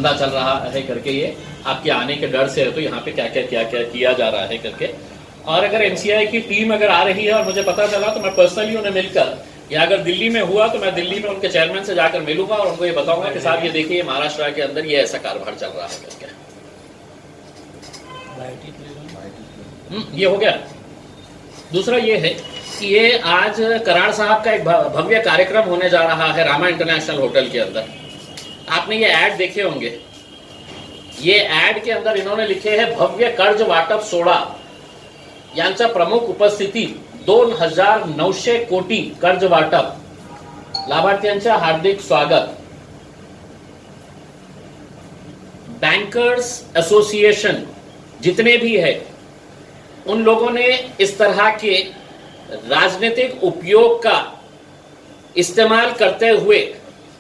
धंधा चल रहा है करके, ये आपके आने के डर से है, तो यहाँ पे क्या क्या किया जा रहा है करके। और अगर एमसीआई की टीम अगर आ रही है और मुझे पता चला तो मैं पर्सनली उन्हें मिलकर, या अगर दिल्ली में हुआ तो मैं दिल्ली में उनके चेयरमैन से जाकर मिलूंगा और उनको ये बताऊंगा कि साहब ये देखिए महाराष्ट्र के अंदर ये ऐसा कारोबार चल रहा है करके। ये हो गया। दूसरा ये है कि ये आज कराड़ साहब का एक भव्य कार्यक्रम होने जा रहा है रामा इंटरनेशनल होटल के अंदर। आपने ये ऐड देखे होंगे। ये ऐड के अंदर इन्होंने लिखे हैं भव्य कर्ज वाटप सोहळा यांचा प्रमुख उपस्थिती 2900 कोटी कर्ज वाटप, लाभार्थ्यांचे हार्दिक स्वागत। बैंकर्स एसोसिएशन जितने भी है उन लोगों ने इस तरह के राजनीतिक उपयोग का इस्तेमाल करते हुए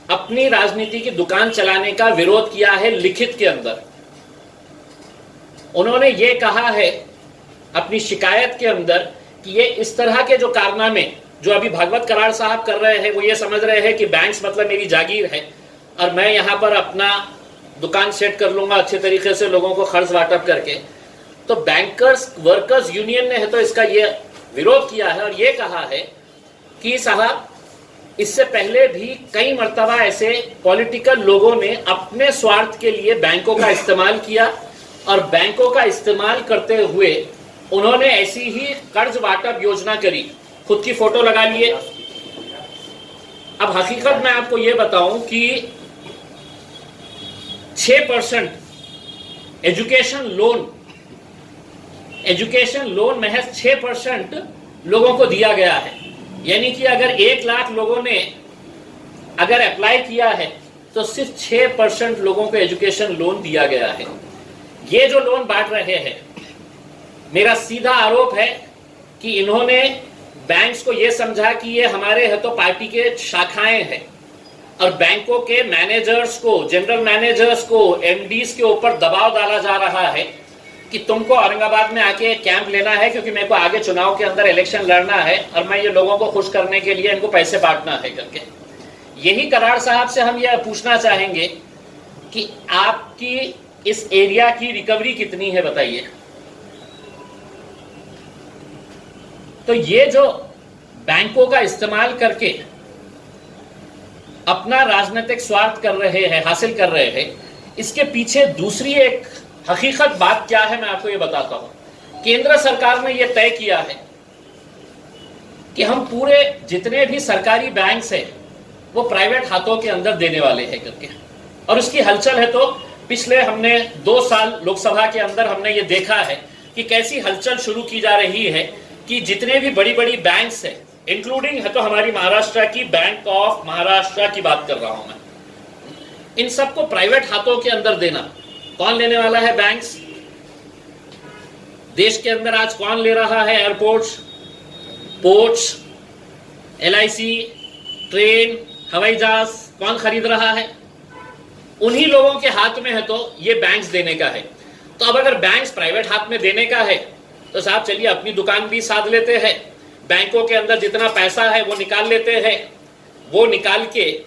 अपनी राजनीति की दुकान चलाने का विरोध किया है लिखित के अंदर। उन्होंने ये कहा है अपनी शिकायत के अंदर कि ये इस तरह के जो कारनामे जो अभी भागवत कराड़ साहब कर रहे हैं, वो ये समझ रहे हैं कि बैंक्स मतलब मेरी जागीर है और मैं यहां पर अपना दुकान सेट कर लूंगा अच्छे तरीके से लोगों को खर्च वाटप करके। तो बैंकर्स वर्कर्स यूनियन ने है तो इसका ये विरोध किया है और ये कहा है कि साहब इससे पहले भी कई मर्तबा ऐसे पॉलिटिकल लोगों ने अपने स्वार्थ के लिए बैंकों का इस्तेमाल किया और बैंकों का इस्तेमाल करते हुए उन्होंने ऐसी ही कर्ज वाटप योजना करी। खुद की फोटो लगा लिए। अब हकीकत में आपको यह बताऊं कि 6% एजुकेशन लोन महज 6% लोगों को दिया गया है। यानी कि अगर 1 लाख लोगों ने अगर अप्लाई किया है तो सिर्फ 6% लोगों को एजुकेशन लोन दिया गया है। ये जो लोन बांट रहे हैं, मेरा सीधा आरोप है कि इन्होंने बैंक्स को यह समझा कि ये हमारे है तो पार्टी के शाखाएं हैं और बैंकों के मैनेजर्स को, जनरल मैनेजर्स को, एमडीज के ऊपर दबाव डाला जा रहा है कि तुमको औरंगाबाद में आके कैंप लेना है क्योंकि मेरे को आगे चुनाव के अंदर इलेक्शन लड़ना है और मैं ये लोगों को खुश करने के लिए इनको पैसे बांटना है करके। यही कराड़ साहब से हम ये पूछना चाहेंगे कि आपकी इस एरिया की रिकवरी कितनी है बताइए। तो ये जो बैंकों का इस्तेमाल करके अपना राजनीतिक स्वार्थ कर रहे हैं, हासिल कर रहे हैं, इसके पीछे दूसरी एक हकीकत बात क्या है मैं आपको ये बताता हूं। केंद्र सरकार ने यह तय किया है कि हम पूरे जितने भी सरकारी बैंक्स हैं वो प्राइवेट हाथों के अंदर देने वाले हैं करके। और उसकी हलचल है तो पिछले हमने 2 साल लोकसभा के अंदर हमने ये देखा है कि कैसी हलचल शुरू की जा रही है कि जितने भी बड़ी बड़ी बैंक्स हैं, इंक्लूडिंग है तो हमारी महाराष्ट्र की बैंक ऑफ महाराष्ट्र की बात कर रहा हूं मैं, इन सबको प्राइवेट हाथों के अंदर देना। कौन लेने वाला है? बैंक्स। देश के अंदर आज कौन ले रहा है? एयरपोर्ट्स, पोर्ट्स, एलआईसी, ट्रेन, हवाई जहाज कौन खरीद रहा है? उन्हीं लोगों के हाथ में है तो ये बैंक्स देने का है। तो अब अगर बैंक्स प्राइवेट हाथ में देने का है तो साहब चलिए अपनी दुकान भी साध लेते हैं, बैंकों के अंदर जितना पैसा है वो निकाल लेते हैं, वो निकाल के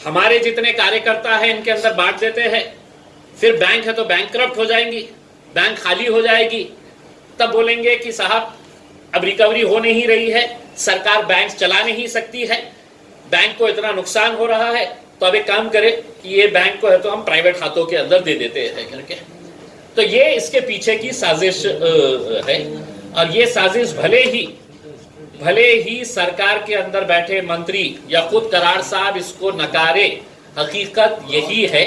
हमारे जितने कार्यकर्ता हैं इनके अंदर बांट देते हैं। फिर बैंक है तो बैंकक्रप्ट हो जाएंगी, बैंक खाली हो जाएगी। तब बोलेंगे कि साहब अब रिकवरी हो नहीं रही है, सरकार बैंक चला नहीं सकती है, बैंक को इतना नुकसान हो रहा है, तो अब एक काम करें कि ये बैंक को है तो हम प्राइवेट हाथों के अंदर दे देते हैं करके। तो ये इसके पीछे की साजिश है। और ये साजिश भले ही सरकार के अंदर बैठे मंत्री या खुद कराड़ साहब इसको नकारे, हकीकत यही है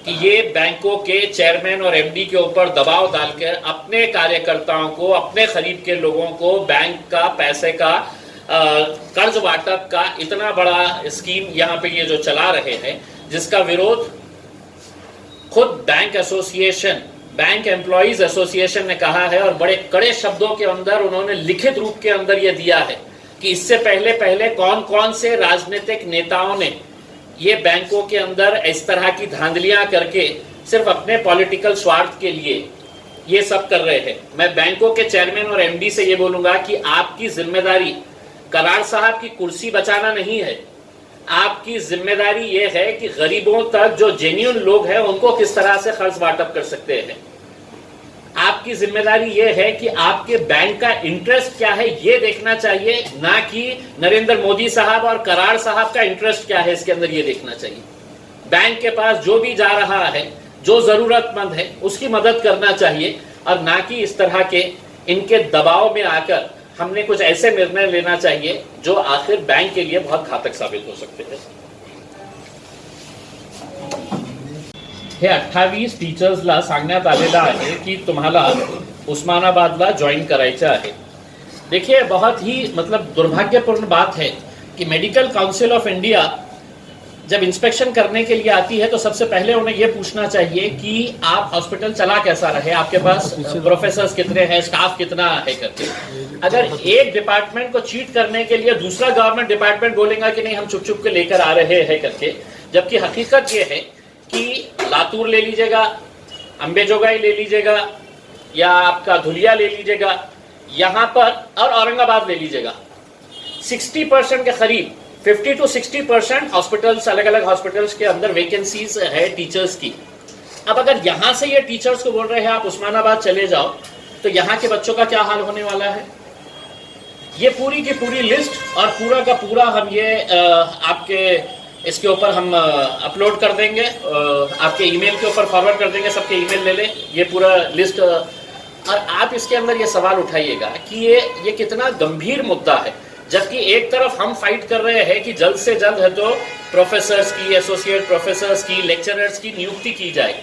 कि ये बैंकों के चेयरमैन और एमडी के ऊपर दबाव डालकर अपने कार्यकर्ताओं को, अपने करीब के लोगों को बैंक का पैसे का कर्ज वाटप का इतना बड़ा स्कीम यहाँ पे ये जो चला रहे हैं, जिसका विरोध खुद bank association, bank employees association ने कहा है और बड़े कड़े शब्दों के अंदर उन्होंने लिखित रूप के अंदर यह दिया है कि इससे पहले कौन कौन से राजनीतिक नेताओं ने ये बैंकों के अंदर इस तरह की धांधलियां करके सिर्फ अपने पॉलिटिकल स्वार्थ के लिए ये सब कर रहे हैं। मैं बैंकों के चेयरमैन और एमडी से ये बोलूंगा कि आपकी जिम्मेदारी कराड़ साहब की कुर्सी बचाना नहीं है, आपकी जिम्मेदारी ये है कि गरीबों तक जो जेन्युइन लोग हैं उनको किस तरह से खर्च वाटप कर सकते हैं। आपकी जिम्मेदारी ये है कि आपके बैंक का इंटरेस्ट क्या है ये देखना चाहिए, ना कि नरेंद्र मोदी साहब और कराड़ साहब का इंटरेस्ट क्या है इसके अंदर ये देखना चाहिए। बैंक के पास जो भी जा रहा है, जो जरूरतमंद है उसकी मदद करना चाहिए, और ना कि इस तरह के इनके दबाव में आकर हमने कुछ ऐसे निर्णय लेना चाहिए जो आखिर बैंक के लिए बहुत घातक साबित हो सकते हैं। हे 28 टीचर्सला सांगण्यात आलेलं आहे की तुम्हाला उस्मानाबादला जॉईन करायचं आहे। देखिए, बहुत ही मतलब दुर्भाग्यपूर्ण बात है कि मेडिकल काउंसिल ऑफ इंडिया जब इंस्पेक्शन करने के लिए आती है तो सबसे पहले उन्हें यह पूछना चाहिए कि आप हॉस्पिटल चला कैसा रहे, आपके पास प्रोफेसर्स कितने हैं, स्टाफ कितना है करके। अगर एक डिपार्टमेंट को चीट करने के लिए दूसरा गवर्नमेंट डिपार्टमेंट बोलेगा कि नहीं हम चुप चुप के लेकर आ रहे हैं करके, जबकि हकीकत यह है कि लातूर ले लीजिएगा, अंबेजोगाई ले लीजिएगा, या आपका धुलिया ले लीजिएगा, यहां पर और औरंगाबाद ले लीजिएगा, 60% के करीब 50 to 60% हॉस्पिटल्स, अलग अलग हॉस्पिटल्स के अंदर वैकेंसीज है टीचर्स की। अब अगर यहां से ये टीचर्स को बोल रहे हैं आप उस्मानाबाद चले जाओ, तो यहां के बच्चों का क्या हाल होने वाला है। ये पूरी की पूरी लिस्ट और पूरा का पूरा हम ये आपके इसके ऊपर हम अपलोड कर देंगे, आपके ईमेल के ऊपर फॉरवर्ड कर देंगे, सबके ईमेल ले लें ये पूरा लिस्ट। और आप इसके अंदर ये सवाल उठाइएगा कि ये कितना गंभीर मुद्दा है, जबकि एक तरफ हम फाइट कर रहे हैं कि जल्द से जल्द है तो प्रोफेसर्स की, एसोसिएट प्रोफेसर्स की, लेक्चरर्स की नियुक्ति की जाए,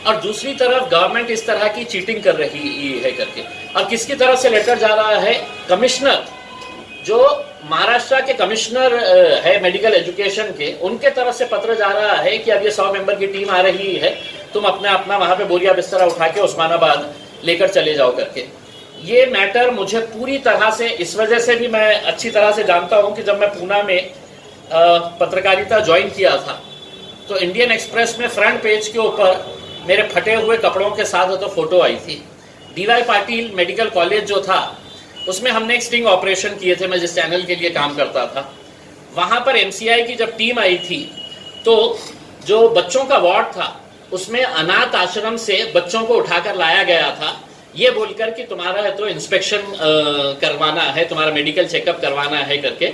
और दूसरी तरफ गवर्नमेंट इस तरह की चीटिंग कर रही है करके। और किसकी तरफ से लेटर जा रहा है, कमिश्नर, जो महाराष्ट्र के कमिश्नर है मेडिकल एजुकेशन के, उनके तरफ से पत्र जा रहा है कि अब ये 100 मेंबर की टीम आ रही है, तुम अपना वहां पे बोरिया बिस्तरा उठा के उस्मानाबाद लेकर चले जाओ करके। ये मैटर मुझे पूरी तरह से इस वजह से भी मैं अच्छी तरह से जानता हूं कि जब मैं पूना में पत्रकारिता ज्वाइन किया था तो इंडियन एक्सप्रेस में फ्रंट पेज के ऊपर मेरे फटे हुए कपड़ों के साथ तो फोटो आई थी। डीवाई पाटिल मेडिकल कॉलेज जो था उसमें हमने एक स्टिंग ऑपरेशन किए थे, मैं जिस चैनल के लिए काम करता था। वहां पर एमसीआई की जब टीम आई थी तो जो बच्चों का वार्ड था उसमें अनाथ आश्रम से बच्चों को उठाकर लाया गया था, ये बोलकर कि तुम्हारा है तो इंस्पेक्शन करवाना है, तुम्हारा मेडिकल चेकअप करवाना है करके,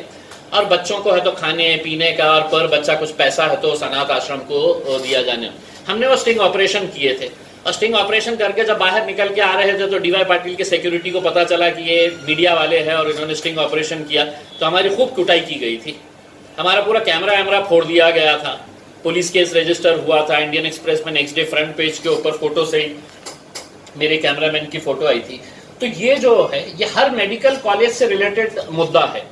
और बच्चों को है तो खाने पीने का और पर बच्चा कुछ पैसा है तो उस अनाथ आश्रम को दिया जाने। हमने वो स्टिंग ऑपरेशन किए थे, और स्टिंग ऑपरेशन करके जब बाहर निकल के आ रहे थे तो डीवाई पाटिल के सिक्योरिटी को पता चला कि ये मीडिया वाले हैं और इन्होंने स्टिंग ऑपरेशन किया, तो हमारी खूब कुटाई की गई थी। हमारा पूरा कैमरा वैमरा फोड़ दिया गया था, पुलिस केस रजिस्टर हुआ था। इंडियन एक्सप्रेस में नेक्स्ट डे फ्रंट पेज के ऊपर फोटो से ही मेरे कैमरामैन की फोटो आई थी। तो ये जो है ये हर मेडिकल कॉलेज से रिलेटेड मुद्दा है।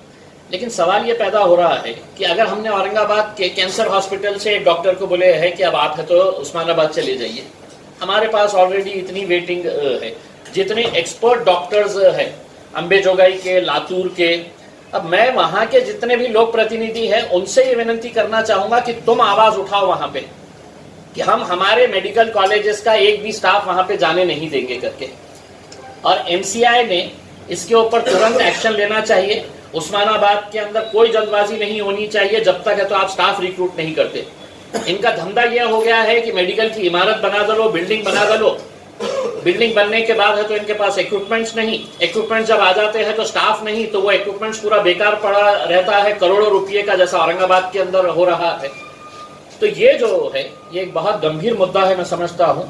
लेकिन सवाल ये पैदा हो रहा है कि अगर हमने औरंगाबाद के कैंसर हॉस्पिटल से एक डॉक्टर को बोले हैं कि अब आप है तो उस्मानाबाद चले जाइए, हमारे पास ऑलरेडी इतनी वेटिंग है, जितने एक्सपर्ट डॉक्टर्स है अंबेजोगाई के, लातूर के, अब मैं वहां के जितने भी लोक प्रतिनिधि हैं उनसे ये विनती करना चाहूंगा कि तुम आवाज उठाओ वहां पे कि हम हमारे मेडिकल कॉलेजेस का एक भी स्टाफ वहां पे जाने नहीं देंगे करके। और एमसीआई ने इसके ऊपर तुरंत एक्शन लेना चाहिए। उस्मानाबाद के अंदर कोई जल्दबाजी नहीं होनी चाहिए जब तक है तो आप स्टाफ रिक्रूट नहीं करते। इनका धंधा यह हो गया है कि मेडिकल की इमारत बना दो, बिल्डिंग बना दो, बिल्डिंग बनने के बाद है तो इनके पास इक्विपमेंट्स नहीं, इक्विपमेंट जब आ जाते हैं तो स्टाफ नहीं, तो वो इक्विपमेंट्स पूरा बेकार पड़ा रहता है, करोड़ों रुपये का, जैसा औरंगाबाद के अंदर हो रहा है। तो ये जो है ये एक बहुत गंभीर मुद्दा है, मैं समझता हूं,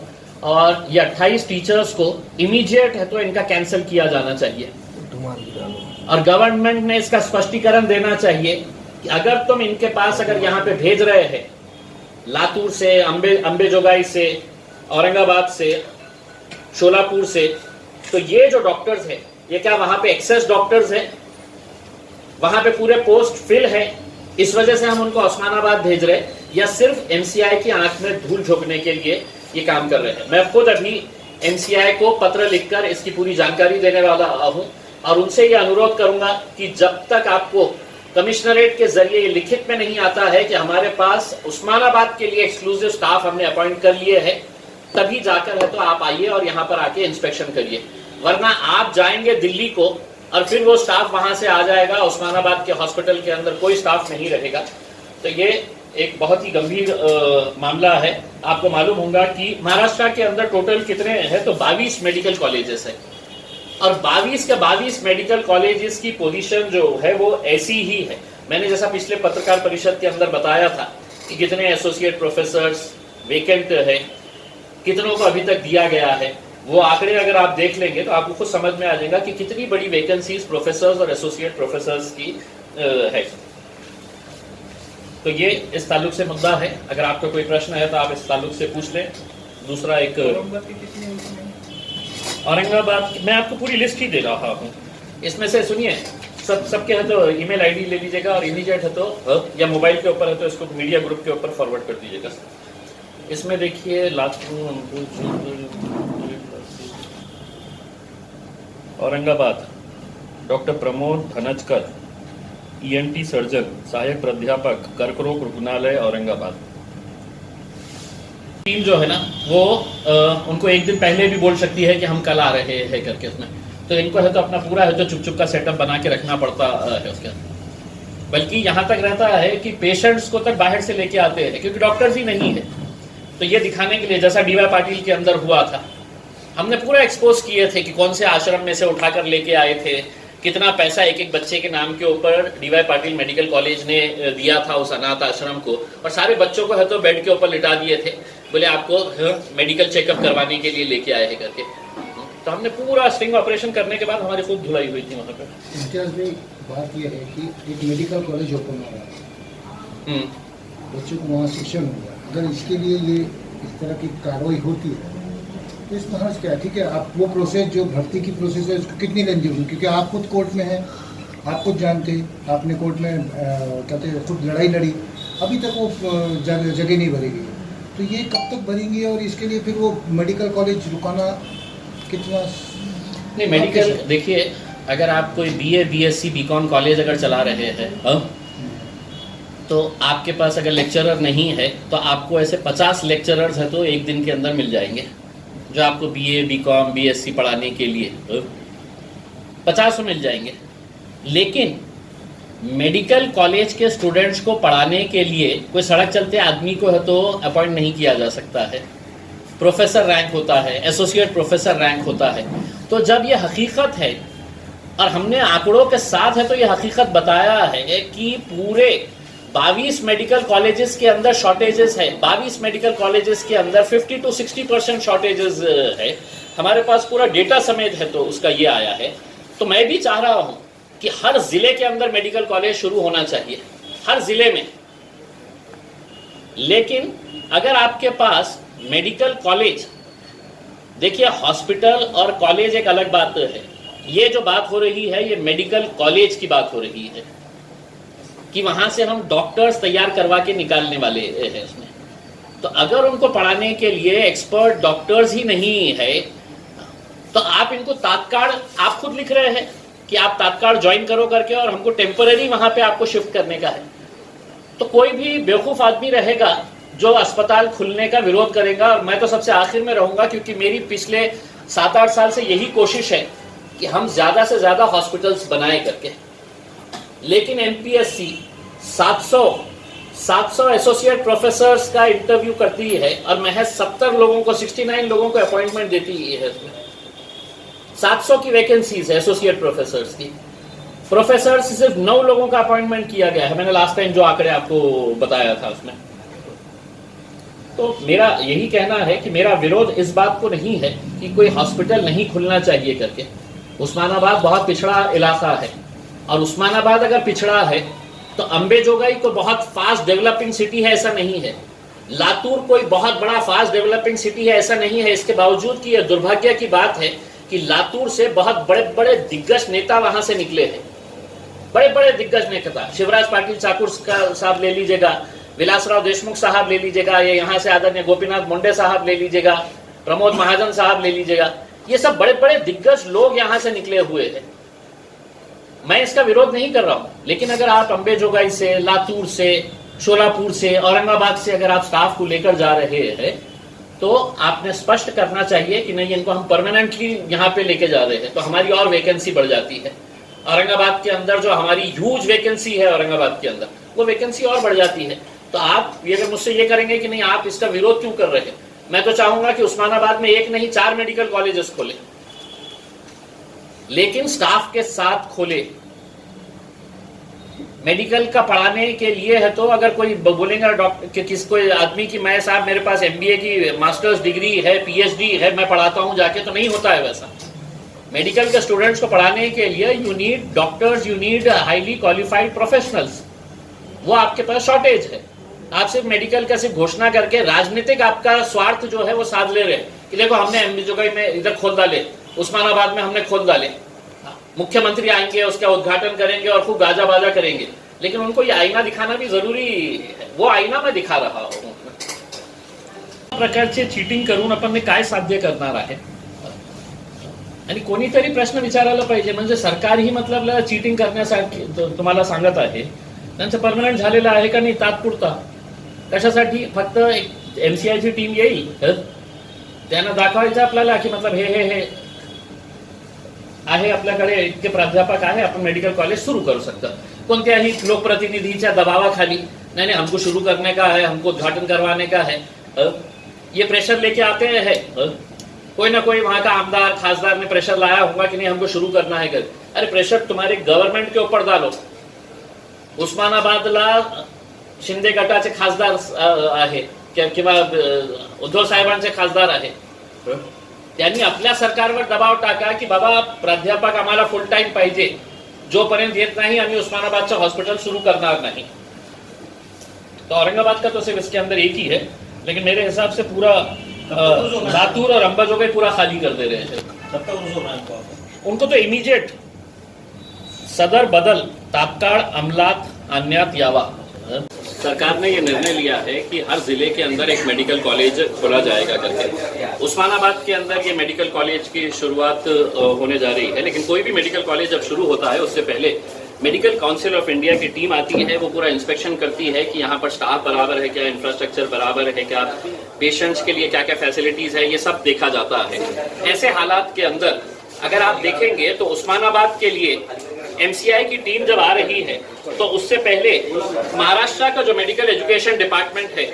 और ये 28 टीचर्स को इमीडिएट है तो इनका कैंसिल किया जाना चाहिए। और गवर्नमेंट ने इसका स्पष्टीकरण देना चाहिए कि अगर तुम इनके पास अगर यहाँ पे भेज रहे हैं लातूर से, अंबेजोगाई से, औरंगाबाद से, शोलापुर से, तो ये जो डॉक्टर्स हैं ये क्या वहां पे एक्सेस डॉक्टर्स हैं, वहां पे पूरे पोस्ट फिल है, इस वजह से हम उनको उस्मानाबाद भेज रहे हैं, या सिर्फ एमसीआई की आंख में धूल झोंकने के लिए ये काम कर रहे हैं। मैं खुद अभी एमसीआई को पत्र लिखकर इसकी पूरी जानकारी देने वाला हूं, और उनसे ये अनुरोध करूंगा कि जब तक आपको कमिश्नरेट के जरिए ये लिखित में नहीं आता है कि हमारे पास उस्मानाबाद के लिए एक्सक्लूसिव स्टाफ हमने अपॉइंट कर लिए है, तभी जाकर है तो आप आइए और यहाँ पर आके इंस्पेक्शन करिए। वरना आप जाएंगे दिल्ली को और फिर वो स्टाफ वहां से आ जाएगा, उस्मानाबाद के हॉस्पिटल के अंदर कोई स्टाफ नहीं रहेगा। तो ये एक बहुत ही गंभीर मामला है। आपको मालूम होगा कि महाराष्ट्र के अंदर टोटल कितने हैं, तो 22 मेडिकल कॉलेजेस है, और 22 के 22 मेडिकल कॉलेजेस की पोजीशन जो है वो ऐसी ही है। मैंने जैसा पिछले पत्रकार परिषद के अंदर बताया था कि कितने एसोसिएट प्रोफेसर्स वेकेंट है, कितनों को अभी तक दिया गया है, वो आंकड़े अगर आप देख लेंगे तो आपको खुद समझ में आ जाएगा कि कितनी बड़ी वैकेंसीज प्रोफेसर्स और एसोसिएट प्रोफेसर्स की है। तो ये इस ताल्लुक से मुद्दा है। अगर आपको कोई प्रश्न है तो आप इस ताल्लुक से पूछ लें। दूसरा एक औरंगाबाद, मैं आपको पूरी लिस्ट ही दे रहा हूँ। इसमें से सुनिए, सबके है तो ईमेल आईडी ले लीजिएगा, और इमीडिएट है तो या मोबाइल के ऊपर है तो इसको मीडिया ग्रुप के ऊपर फॉरवर्ड कर दीजिएगा। इसमें देखिए Aurangabad doctor Pramod Dhanjakar, ENT surgeon, सहायक प्राध्यापक, कर्करोग रुग्णालय औरंगाबाद। टीम जो है ना वो उनको एक दिन पहले भी बोल सकती है कि हम कल आ रहे हैं करके, उसमें तो इनको है तो अपना पूरा है तो चुप चुप का सेटअप बना के रखना पड़ता है उसके अंदर। बल्कि यहाँ तक रहता है कि पेशेंट्स को तक बाहर से लेके आते हैं क्योंकि डॉक्टर्स ही नहीं है। तो ये दिखाने के लिए, जैसा DY पाटिल के अंदर हुआ था, हमने पूरा एक्सपोज किए थे कि कौन से आश्रम में से उठाकर लेके आए थे, कितना पैसा एक एक बच्चे के नाम के ऊपर DY पाटिल मेडिकल कॉलेज ने दिया था उस अनाथ आश्रम को, और सारे बच्चों को है तो बेड के ऊपर लिटा दिए थे, बोले आपको मेडिकल चेकअप करवाने के लिए लेके आए हैं करके। तो हमने पूरा स्टिंग ऑपरेशन करने के बाद हमारी खूब धुलाई हुई थी वहाँ पे। इम्तियाज भाई, बात यह है कि एक मेडिकल कॉलेज ओपन हो रहा है, बच्चों को वहाँ शिक्षण होगा, अगर इसके लिए ये इस तरह की कार्रवाई होती है तो इसमें हर्ज क्या है? ठीक है, आप वो प्रोसेस जो भर्ती की प्रोसेस है उसको कितनी लेंदी होगी, क्योंकि आप खुद कोर्ट में हैं, आप खुद जानते हैं, आपने कोर्ट में कहते हैं खुद लड़ाई लड़ी, अभी तक वो जगह नहीं भरेगी। तो ये कब तक भरेंगे, और इसके लिए फिर वो मेडिकल कॉलेज रुकाना कितना? नहीं, मेडिकल देखिए, अगर आप कोई BA BSc BCom कॉलेज अगर चला रहे हैं तो आपके पास अगर लेक्चरर नहीं है तो आपको ऐसे 50 लेक्चरर्स है तो एक दिन के अंदर मिल जाएंगे जो आपको BA BCom BSc पढ़ाने के लिए 50 मिल जाएंगे। लेकिन मेडिकल कॉलेज के स्टूडेंट्स को पढ़ाने के लिए कोई सड़क चलते आदमी को है तो अपॉइंट नहीं किया जा सकता है। प्रोफेसर रैंक होता है, एसोसिएट प्रोफेसर रैंक होता है। तो जब ये हकीकत है और हमने आंकड़ों के साथ है तो ये हकीकत बताया है कि पूरे 22 मेडिकल कॉलेजेस के अंदर शॉर्टेजेस है। 22 मेडिकल कॉलेजेस के अंदर 50 to 60% शॉर्टेजेस है। हमारे पास पूरा डेटा समेत है तो उसका ये आया है। तो मैं भी चाह रहा हूं कि हर जिले के अंदर मेडिकल कॉलेज शुरू होना चाहिए, हर जिले में। लेकिन अगर आपके पास मेडिकल कॉलेज, देखिए हॉस्पिटल और कॉलेज एक अलग बात है। ये जो बात हो रही है ये मेडिकल कॉलेज की बात हो रही है कि वहां से हम डॉक्टर्स तैयार करवा के निकालने वाले हैं इसमें। तो अगर उनको पढ़ाने के लिए एक्सपर्ट डॉक्टर्स ही नहीं है तो आप इनको तात्काल, आप खुद लिख रहे हैं कि आप तात्काल ज्वाइन करो करके, और हमको टेम्पररी वहां पे आपको शिफ्ट करने का है। तो कोई भी बेवकूफ आदमी रहेगा जो अस्पताल खुलने का विरोध करेगा, और मैं तो सबसे आखिर में रहूंगा क्योंकि मेरी पिछले 7-8 साल से यही कोशिश है कि हम ज्यादा से ज्यादा हॉस्पिटल्स बनाए करके। लेकिन MPSC 700 एसोसिएट प्रोफेसर्स का इंटरव्यू करती है और महज 70 लोगों को, 69 लोगों को अपॉइंटमेंट देती है इसमें। 700 की वैकेंसीज है एसोसिएट प्रोफेसर्स की। प्रोफेसर्स सिर्फ 9 लोगों का अपॉइंटमेंट किया गया है। मैंने लास्ट टाइम जो आंकड़े आपको बताया था उसमें। तो मेरा यही कहना है कि मेरा विरोध इस बात को नहीं है कि कोई हॉस्पिटल नहीं खुलना चाहिए करके। उस्मानाबाद बहुत पिछड़ा इलाका है, और उस्मानाबाद अगर पिछड़ा है तो अंबेजोगाई को बहुत फास्ट डेवलपिंग सिटी है ऐसा नहीं है। लातूर कोई बहुत बड़ा फास्ट डेवलपिंग सिटी है ऐसा नहीं है। इसके बावजूद कि यह दुर्भाग्य की बात है कि लातूर से बहुत बड़े बड़े दिग्गज नेता वहां से निकले हैं। बड़े बड़े दिग्गज नेता, शिवराज पाटिल ठाकुर साहब ले लीजिएगा, विलासराव देशमुख साहब ले लीजिएगा, ये यहाँ से आदरणीय गोपीनाथ मुंडे साहब ले लीजिएगा, प्रमोद महाजन साहब ले लीजिएगा, ये सब बड़े बड़े दिग्गज लोग यहाँ से निकले हुए हैं। मैं इसका विरोध नहीं कर रहा हूं, लेकिन अगर आप अंबेजोगाई से, लातूर से, शोलापुर से, औरंगाबाद से अगर आप स्टाफ को लेकर जा रहे हैं तो आपने स्पष्ट करना चाहिए कि नहीं, इनको हम परमानेंटली यहाँ पे लेके जा रहे हैं, तो हमारी और वैकेंसी बढ़ जाती है। औरंगाबाद के अंदर जो हमारी ह्यूज वैकेंसी है औरंगाबाद के अंदर, वो वैकेंसी और बढ़ जाती है। तो आप ये अगर मुझसे ये करेंगे कि नहीं आप इसका विरोध क्यों कर रहे हैं, मैं तो चाहूंगा कि उस्मानाबाद में एक नहीं 4 मेडिकल कॉलेजेस खोले, लेकिन स्टाफ के साथ खोले। मेडिकल का पढ़ाने के लिए है तो अगर कोई बोलेंगे डॉक्टर किस कोई आदमी की मैं साहब मेरे पास MBA की मास्टर्स डिग्री है, PhD है, मैं पढ़ाता हूं जाके, तो नहीं होता है वैसा। मेडिकल के स्टूडेंट्स को पढ़ाने के लिए you need doctors, you need highly qualified professionals. वो आपके पास शॉर्टेज है। आप सिर्फ मेडिकल का सिर्फ घोषणा करके राजनीतिक आपका स्वार्थ जो है वो साध ले रहे कि देखो हमने MBA में इधर खोल डाले, उस्मानाबाद में हमने खोल डाले, मुख्यमंत्री आएंगे उसका उद्घाटन करेंगे और खूब गाजा बाजा करेंगे, लेकिन उनको ये आईना दिखाना भी जरुरी है। वो आईना मैं दिखा रहा हूं। प्रकारचे चीटिंग करून आपण काय साध्य करणार आहे आणि कोणीतरी प्रश्न विचारायला पाहिजे, म्हणजे सरकार ही मतलब चीटिंग करण्यासाठी तुम्हाला सांगत आहे, त्यांचं परमनंट झालेलं आहे का नाही तात्पुरता, कशासाठी फक्त एक MCI ची टीम येईल त्यांना दाखवायचं आपल्याला की मतलब हे आहे आपल्याकडे इतके प्राध्यापक आहे, आपण मेडिकल कॉलेज सुरू करू सकता। कोणत्याही लोकप्रतिनिधीच्या दबावाखाली नहीं हमको शुरू करने का है, हमको उद्घाटन करवाने का है, ये प्रेशर लेके आते हैं। कोई ना कोई वहां का आमदार खासदार ने प्रेशर लाया होगा कि नहीं हमको शुरू करना है कर। अरे प्रेशर तुम्हारे गवर्नमेंट के ऊपर डालो। उस्मानाबादला शिंदे गटाचे खासदार आहे किंवा उद्धव साहेबांचे खासदार आहे, त्यांनी आपल्या सरकारवर दबाव टाका की बाबा प्राध्यापक आम्हाला फुल टाइम पाहिजे, जोपर्यंत येत नाही आम्ही उस्मानाबादचं हॉस्पिटल सुरू करणार नहीं। तो औरंगाबाद का तो सिर्फ इसके अंदर एक ही है, लेकिन मेरे हिसाब से पूरा लातूर और अंबाजोगाई पूरा खाली कर दे रहे हैं। उनको तो इमीडिएट सदर बदल तात्काळ अंमलात आणण्यात यावा। सरकार ने ये निर्णय लिया है कि हर जिले के अंदर एक मेडिकल कॉलेज खोला जाएगा करके। उस्मानाबाद के अंदर ये मेडिकल कॉलेज की शुरुआत होने जा रही है, लेकिन कोई भी मेडिकल कॉलेज जब शुरू होता है उससे पहले मेडिकल काउंसिल ऑफ इंडिया की टीम आती है, वो पूरा इंस्पेक्शन करती है कि यहाँ पर स्टाफ बराबर है क्या, इंफ्रास्ट्रक्चर बराबर है क्या, पेशेंट्स के लिए क्या क्या फैसिलिटीज है, ये सब देखा जाता है। ऐसे हालात के अंदर अगर आप देखेंगे तो उस्मानाबाद के लिए MCI की टीम जब आ रही है तो उससे पहले महाराष्ट्र का जो मेडिकल एजुकेशन डिपार्टमेंट है,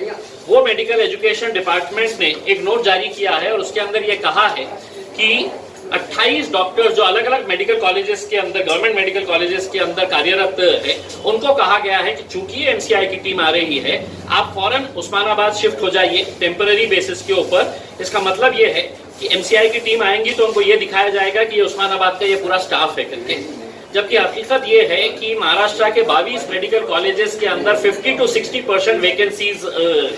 वो मेडिकल एजुकेशन डिपार्टमेंट ने एक नोट जारी किया है और उसके अंदर ये कहा है कि 28 डॉक्टर्स जो अलग अलग मेडिकल कॉलेजेस के अंदर, गवर्नमेंट मेडिकल कॉलेजेस के अंदर कार्यरत है, उनको कहा गया है कि चूंकि ये MCI की टीम आ रही है, आप फौरन उस्मानाबाद शिफ्ट हो जाइए टेम्पररी बेसिस के ऊपर। इसका मतलब ये है कि MCI की टीम आएंगी तो उनको ये दिखाया जाएगा कि ये उस्मानाबाद का ये पूरा स्टाफ है करके, जबकि हकीकत ये है कि महाराष्ट्र के 22 मेडिकल कॉलेजेस के अंदर 50 to 60% वैकेंसीज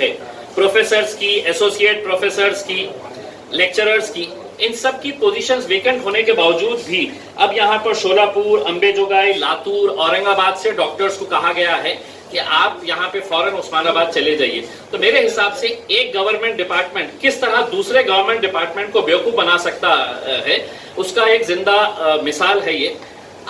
है, प्रोफेसर्स की, एसोसिएट प्रोफेसर्स की, लेक्चरर्स की, इन सब की पोजीशंस वेकेंट होने के बावजूद भी अब यहाँ पर शोलापुर, अंबेजोगाई, लातूर, औरंगाबाद से डॉक्टर्स को कहा गया है कि आप यहाँ पे फौरन उस्मानाबाद चले जाइए। तो मेरे हिसाब से एक गवर्नमेंट डिपार्टमेंट किस तरह दूसरे गवर्नमेंट डिपार्टमेंट को बेवकूफ बना सकता है, उसका एक जिंदा मिसाल है ये।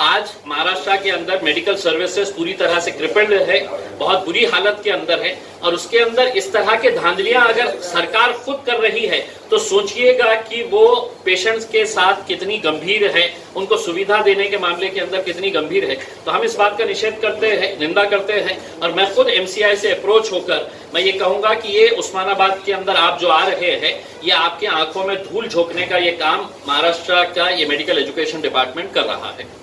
आज महाराष्ट्र के अंदर मेडिकल सर्विसेज पूरी तरह से क्रिपल्ड है, बहुत बुरी हालत के अंदर है, और उसके अंदर इस तरह के धांधलियां अगर सरकार खुद कर रही है तो सोचिएगा कि वो पेशेंट्स के साथ कितनी गंभीर है, उनको सुविधा देने के मामले के अंदर कितनी गंभीर है। तो हम इस बात का निषेध करते हैं, निंदा करते हैं, और मैं खुद MCI से अप्रोच होकर मैं ये कहूंगा कि ये उस्मानाबाद के अंदर आप जो आ रहे हैं, ये आपके आंखों में धूल झोंकने का ये काम महाराष्ट्र का ये मेडिकल एजुकेशन डिपार्टमेंट कर रहा है।